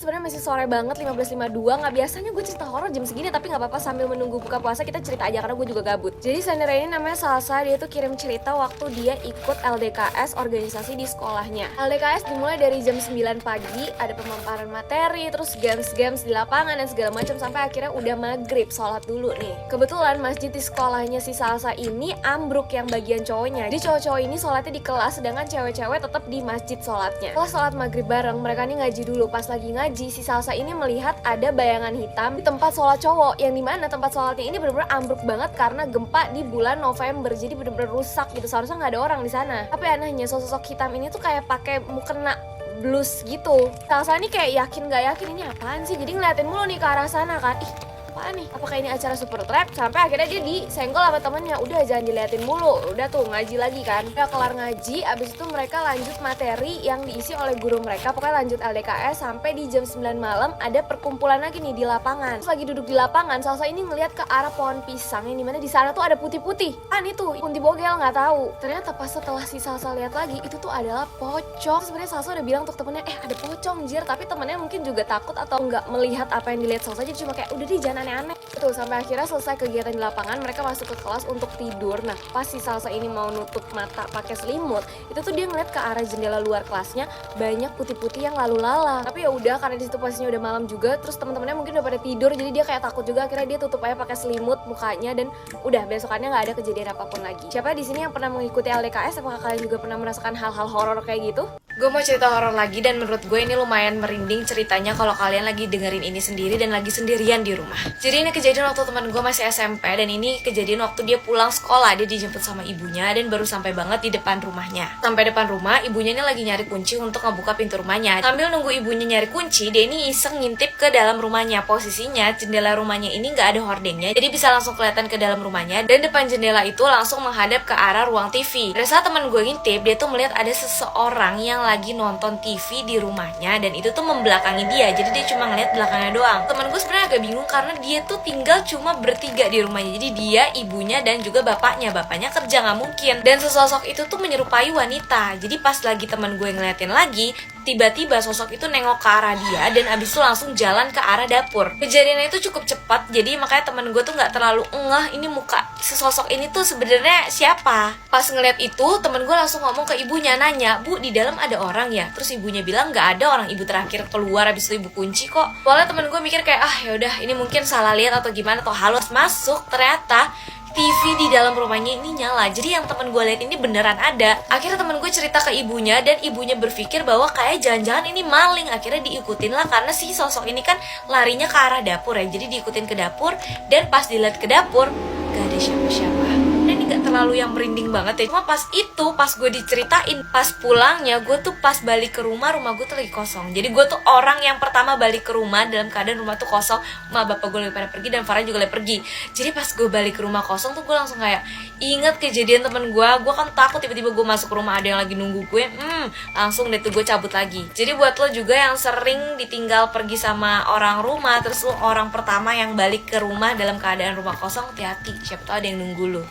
Sebenarnya masih sore banget, 15.52. Nggak biasanya gue cerita horor jam segini, tapi nggak apa-apa, sambil menunggu buka puasa kita cerita aja karena gue juga gabut. Jadi Sandra ini namanya Salsa, dia tuh kirim cerita waktu dia ikut LDKS organisasi di sekolahnya. LDKS dimulai dari jam 9 pagi, ada pemaparan materi, terus games-games di lapangan dan segala macam sampai akhirnya udah maghrib, sholat dulu nih. Kebetulan masjid di sekolahnya si Salsa ini ambruk yang bagian cowoknya. Jadi cowok-cowok ini sholatnya di kelas, sedangkan cewek-cewek tetap di masjid sholatnya. Setelah sholat maghrib bareng, mereka nih ngaji dulu. Pas lagi ngaji, si Salsa ini melihat ada bayangan hitam di tempat sholat cowok, yang dimana tempat sholatnya ini bener-bener ambruk banget karena gempa di bulan November, jadi bener-bener rusak gitu, seharusnya nggak ada orang di sana. Tapi anehnya sosok hitam ini tuh kayak pakai mukena blus gitu. Salsa ini kayak yakin nggak yakin ini apaan sih, jadi ngeliatin mulu nih ke arah sana kan. Ih, apaan nih? Apakah ini acara super trap? Sampai akhirnya dia disenggol sama temennya. Udah jangan diliatin mulu. Udah tuh ngaji lagi kan. Udah kelar ngaji, abis itu mereka lanjut materi yang diisi oleh guru mereka. Pokoknya lanjut LDKS sampai di jam 9 malam ada perkumpulan lagi nih di lapangan. Terus lagi duduk di lapangan, Salsa ini ngeliat ke arah pohon pisang yang dimana di sana tuh ada putih-putih. Kan itu kunti bogel, nggak tahu. Ternyata pas setelah si Salsa lihat lagi, itu tuh adalah pocong. Sebenarnya Salsa udah bilang untuk temennya, ada pocong jir, tapi temennya mungkin juga takut atau nggak melihat apa yang dilihat Salsa, jadi cuma kayak udah deh jangan aneh-aneh. Tuh sampai akhirnya selesai kegiatan di lapangan, mereka masuk ke kelas untuk tidur. Nah pas si Salsa ini mau nutup mata pakai selimut, itu tuh dia ngeliat ke arah jendela luar kelasnya banyak putih-putih yang lalu lalang. Tapi ya udah, karena di situ posisinya udah malam juga, terus teman-temannya mungkin udah pada tidur, jadi dia kayak takut juga. Akhirnya dia tutup aja pakai selimut mukanya dan udah, besokannya nggak ada kejadian apapun lagi. Siapa di sini yang pernah mengikuti LDKS? Apakah kalian juga pernah merasakan hal-hal horor kayak gitu? Gue mau cerita horor lagi, dan menurut gue ini lumayan merinding ceritanya kalau kalian lagi dengerin ini sendiri dan lagi sendirian di rumah. Jadi ini kejadian waktu teman gue masih SMP, dan ini kejadian waktu dia pulang sekolah. Dia dijemput sama ibunya dan baru sampai banget di depan rumahnya. Sampai depan rumah, ibunya ini lagi nyari kunci untuk ngebuka pintu rumahnya. Sambil nunggu ibunya nyari kunci, dia ini iseng ngintip ke dalam rumahnya. Posisinya jendela rumahnya ini nggak ada hordengnya, jadi bisa langsung kelihatan ke dalam rumahnya, dan depan jendela itu langsung menghadap ke arah ruang TV. Pada saat teman gue ngintip, dia tuh melihat ada seseorang yang lagi nonton TV di rumahnya, dan itu tuh membelakangi dia, jadi dia cuma ngeliat belakangnya doang. Temen gue sebenarnya agak bingung karena dia tuh tinggal cuma bertiga di rumahnya, jadi dia, ibunya, dan juga bapaknya kerja nggak mungkin. Dan sesosok itu tuh menyerupai wanita. Jadi pas lagi temen gue ngeliatin lagi, tiba-tiba sosok itu nengok ke arah dia, dan abis itu langsung jalan ke arah dapur. Kejadiannya itu cukup cepat, jadi makanya temen gue tuh nggak terlalu ngeh ini muka sesosok ini tuh sebenarnya siapa. Pas ngeliat itu, temen gue langsung ngomong ke ibunya, nanya, "Bu, di dalam ada orang ya?" Terus ibunya bilang nggak ada, orang ibu terakhir keluar abis itu ibu kunci kok. Soalnya temen gue mikir kayak yaudah ini mungkin salah lihat atau gimana atau halus. Masuk, ternyata TV di dalam rumahnya ini nyala. Jadi yang temen gue lihat ini beneran ada. Akhirnya temen gue cerita ke ibunya, dan ibunya berpikir bahwa kayak jangan-jangan ini maling. Akhirnya diikutin lah, karena si sosok ini kan larinya ke arah dapur ya. Jadi diikutin ke dapur, dan pas dilihat ke dapur gak ada siapa-siapa. Dan ini gak terlalu yang merinding banget ya. Cuma pas gue diceritain, pas pulangnya gue tuh pas balik ke rumah gue tuh lagi kosong. Jadi gue tuh orang yang pertama balik ke rumah dalam keadaan rumah tuh kosong. Bapak gue lagi pada pergi dan Farah juga lagi pergi. Jadi pas gue balik ke rumah kosong tuh gue langsung kayak inget kejadian temen gue kan takut tiba-tiba gue masuk ke rumah ada yang lagi nunggu gue. Langsung deh tuh gue cabut lagi. Jadi buat lo juga yang sering ditinggal pergi sama orang rumah, terus lo orang pertama yang balik ke rumah dalam keadaan rumah kosong, hati-hati, siapa tahu ada yang nunggu lo.